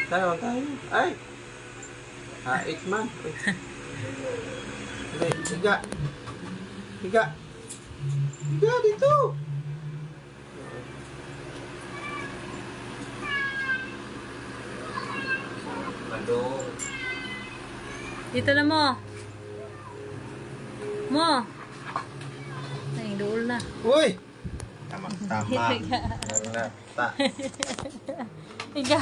Tayo, tayo. Ay! Hait man. Hindi, higa. Higa. Higa dito. Madong. Dito na mo. Mo. Ay, dool na. Uy! Tama, tama. Higa. Ta. Higa.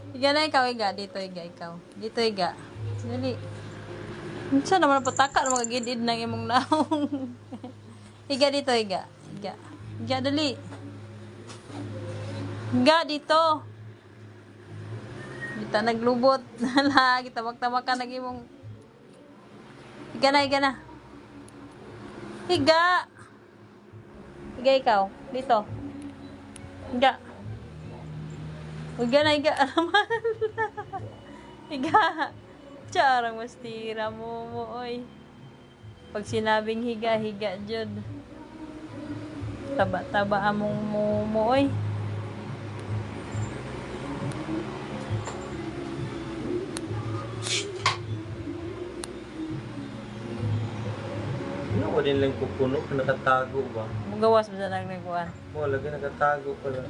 Higa na ikaw, higa. Dito, higa, ikaw. Dito, higa. Dali. Saan naman pataka na magagidid ng imong naong. Higa dito, higa. Higa. Higa, dali. Higa dito. Kita naglubot. Hala, kita magtabak ka nag imong. Higa na, higa na. Higa. Higa ikaw. Dito. Higa. Higa na, higa. Alaman. Higa. Charang mas tira mo mo, oy. Pag sinabing higa, higa jud. Taba-taba among mo, oy. Ano ko din lang kukuno? Nakatago ba? Mugawas ba sa nagnaguan? Wala, lagi nakatago pala.